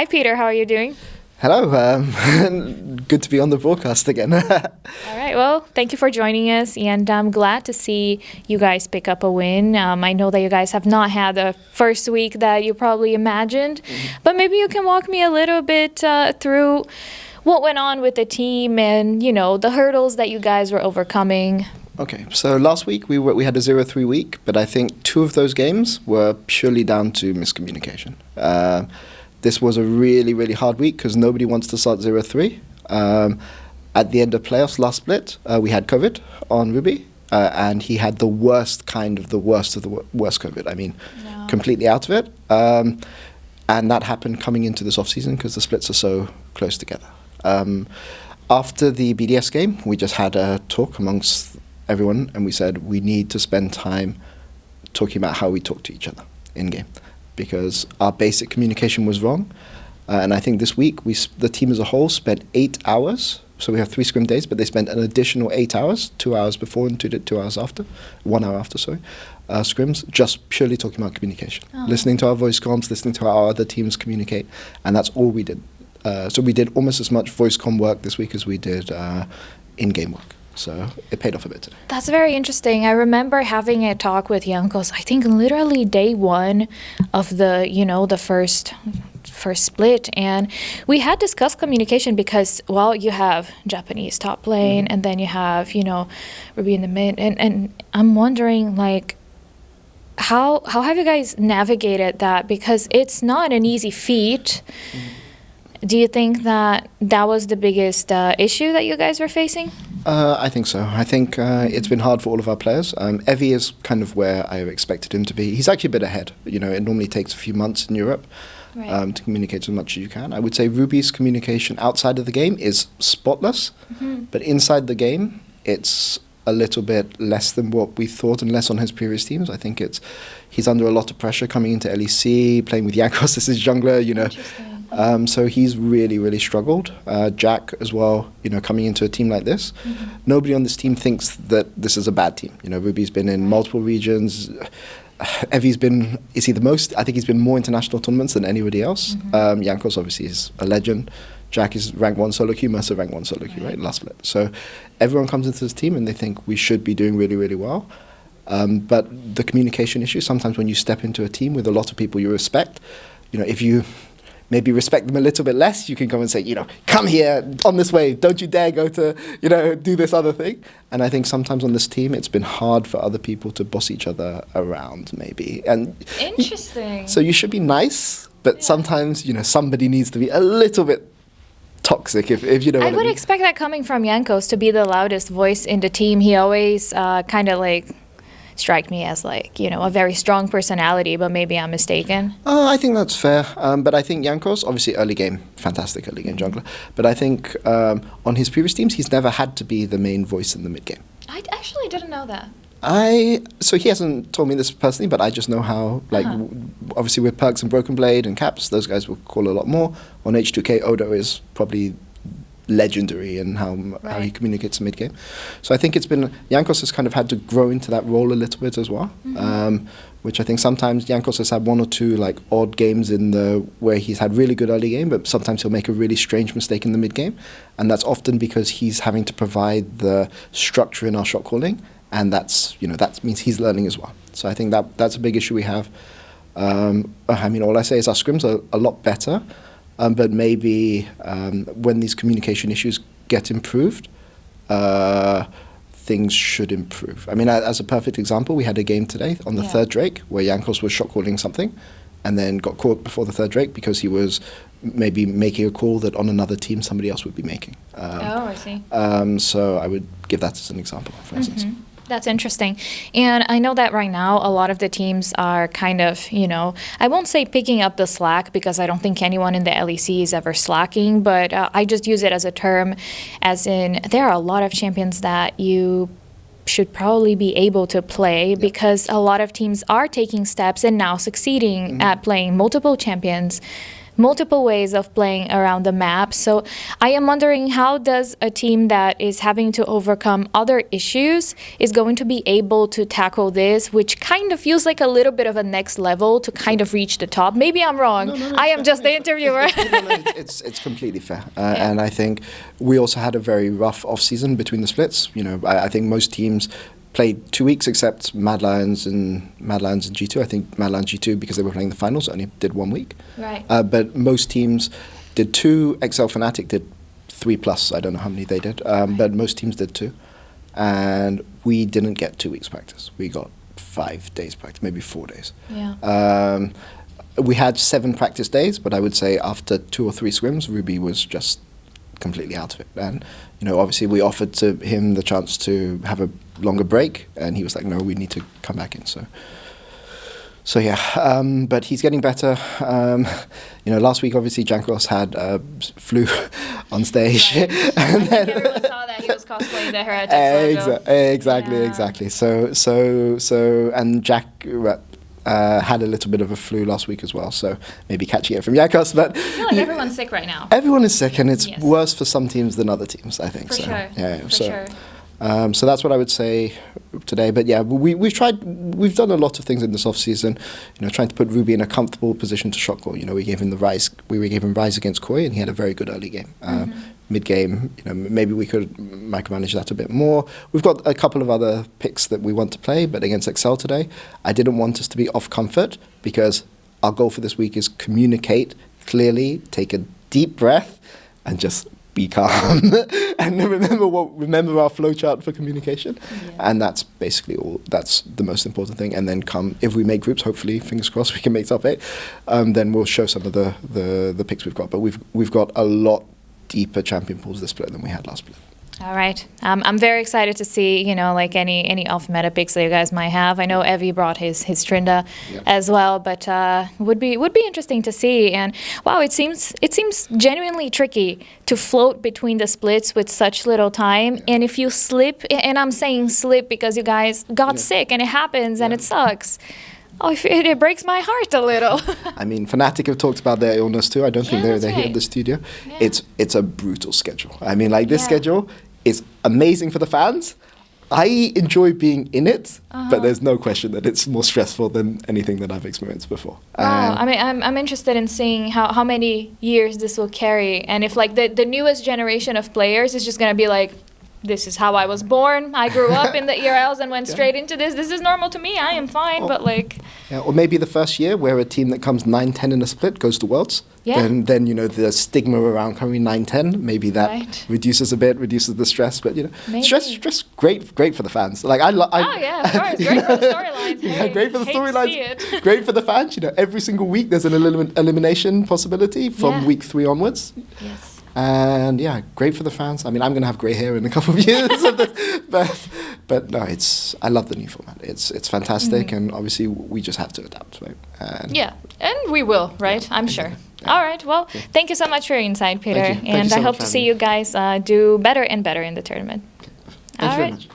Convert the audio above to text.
Hi, Peter. How are you doing? Hello. Good to be on the broadcast again. All right. Well, thank you for joining us, and I'm glad to see you guys pick up a win. I know that you guys have not had the first week that you probably imagined, but maybe you can walk me a little bit through what went on with the team and, the hurdles that you guys were overcoming. Okay, so last week we had a 0-3 week, but I think 2 of those games were purely down to miscommunication. This was a really, really hard week because nobody wants to start 0-3. At the end of playoffs last split, we had COVID on Ruby, and he had the worst of the worst COVID. I mean, completely out of it. And that happened coming into this off-season because the splits are so close together. After the BDS game, we just had a talk amongst everyone, and we said we need to spend time talking about how we talk to each other in game, because our basic communication was wrong. And I think this week the team as a whole spent 8 hours. So we have 3 scrim days, but they spent an additional 8 hours, 2 hours before and 2 hours after, 1 hour after, scrims, just purely talking about communication, listening to our voice comms, listening to how other teams communicate, and that's all we did. So we did almost as much voice comm work this week as we did in-game work. So it paid off a bit today. That's very interesting. I remember having a talk with Jankos, I think literally day 1 of the, the first split, and we had discussed communication because, you have Japanese top lane, and then you have, Ruby in the mid, and I'm wondering, how have you guys navigated that? Because it's not an easy feat. Do you think that was the biggest issue that you guys were facing? I think so. I think it's been hard for all of our players. Evie is kind of where I expected him to be. He's actually a bit ahead. It normally takes a few months in Europe to communicate as much as you can. I would say Ruby's communication outside of the game is spotless, but inside the game, it's a little bit less than what we thought and less on his previous teams. I think he's under a lot of pressure coming into LEC, playing with Jankos as his jungler, So he's really, really struggled. Jack as well, coming into a team like this. Nobody on this team thinks that this is a bad team. Ruby's been in multiple regions. Evie's been, I think he's been more international tournaments than anybody else. Jankos obviously is a legend. Jack is rank 1 solo queue, Mercer rank 1 solo queue, right? Last split. So everyone comes into this team and they think we should be doing really, really well. But the communication issue, sometimes when you step into a team with a lot of people you respect, if you maybe respect them a little bit less, you can come and say, come here, on this way, don't you dare go to, do this other thing. And I think sometimes on this team, it's been hard for other people to boss each other around, maybe. And interesting. So you should be nice, but sometimes, somebody needs to be a little bit toxic, if you know what I mean. I would expect that coming from Jankos to be the loudest voice in the team. He always kind of strike me as a very strong personality, but maybe I'm mistaken. I think that's fair, but I think Jankos, obviously early game, fantastic early game jungler, but I think on his previous teams he's never had to be the main voice in the mid game. I actually didn't know that. So he hasn't told me this personally, but I just know how, obviously with Perks and Broken Blade and Caps, those guys will call a lot more. On H2K, Odo is probably legendary in how he communicates mid game. So I think Jankos has kind of had to grow into that role a little bit as well, which I think sometimes Jankos has had 1 or 2 odd games where he's had really good early game, but sometimes he'll make a really strange mistake in the mid game, and that's often because he's having to provide the structure in our shot calling, and that means he's learning as well. So I think that's a big issue we have. All I say is our scrims are a lot better. But maybe when these communication issues get improved, things should improve. As a perfect example, we had a game today on the 3rd Drake where Jankos was shot calling something and then got caught before the 3rd Drake because he was maybe making a call that on another team somebody else would be making. I see. So I would give that as an example, for instance. That's interesting. And I know that right now a lot of the teams are kind of, I won't say picking up the slack because I don't think anyone in the LEC is ever slacking, but I just use it as a term, as in there are a lot of champions that you should probably be able to play because a lot of teams are taking steps and now succeeding at playing multiple champions. multiple ways of playing around the map. So I am wondering, how does a team that is having to overcome other issues is going to be able to tackle this, which kind of feels like a little bit of a next level to kind of reach the top? Maybe I'm wrong. No, I am just the interviewer. It's completely fair. And I think we also had a very rough off-season between the splits. You know, I think most teams played 2 weeks except Mad Lions and G2. I think Mad Lions G2, because they were playing the finals, only did 1 week. Right. But most teams did 2. XL Fnatic did 3+. I don't know how many they did, but most teams did 2. And we didn't get 2 weeks practice. We got 5 days practice, maybe 4 days. Yeah. We had 7 practice days, but I would say after 2 or 3 swims, Ruby was just completely out of it. And, you know, obviously we offered to him the chance to have a longer break, and he was like, no, we need to come back in. So yeah, but he's getting better. You know, last week obviously Jankos had flu on stage. Right. And I think everyone saw that he was cosplaying the Heretics logo. Exactly. So and Jack had a little bit of a flu last week as well, so maybe catching it from Jankos. But I feel like everyone's sick right now. Everyone is sick, and it's worse for some teams than other teams, I think. For sure. Yeah, for sure. So that's what I would say today. But yeah, we've done a lot of things in this off season. You know, trying to put Ruby in a comfortable position to shot call. You know, we gave him Rise against Koi, and he had a very good early game. Mid game, you know, maybe we could micromanage that a bit more. We've got a couple of other picks that we want to play, but against Excel today, I didn't want us to be off comfort, because our goal for this week is communicate clearly, take a deep breath, and just be calm. And remember our flowchart for communication. And that's basically all. That's the most important thing. And then if we make groups, hopefully, fingers crossed, we can make top 8. Then we'll show some of the picks we've got. But we've got a lot deeper champion pools this split than we had last split. All right. I'm very excited to see, you know, like any off-meta picks that you guys might have. I know Evie brought his Trinda as well, but would be interesting to see. And wow, it seems genuinely tricky to float between the splits with such little time. And if you slip, and I'm saying slip because you guys got sick, and it happens, and it sucks. Oh, it breaks my heart a little. I mean, Fnatic have talked about their illness too. I don't think they're here in the studio. Yeah. It's a brutal schedule. I mean, like, this schedule is amazing for the fans. I enjoy being in it, but there's no question that it's more stressful than anything that I've experienced before. Wow. I mean, I'm interested in seeing how many years this will carry, and if like the newest generation of players is just going to be like, this is how I was born. I grew up in the ERLs and went straight into this. This is normal to me. I am fine, but like... Yeah, or maybe the first year where a team that comes 9-10 in a split goes to Worlds. Yeah. Then you know, the stigma around coming 9-10, maybe that reduces a bit, reduces the stress. But, you know, stress great for the fans. Like, oh, yeah, of course. Great for the storylines. Yeah, great for the storylines. Great for the fans. You know, every single week there's an elimination possibility from week 3 onwards. Yes. And yeah, great for the fans. I mean, I'm going to have grey hair in a couple of years, but no, I love the new format. It's fantastic, and obviously we just have to adapt, right? And we will, right? I'm sure. All right. Well, thank you so much for your insight, Peter, and I hope to see you guys do better and better in the tournament. Thank you very much.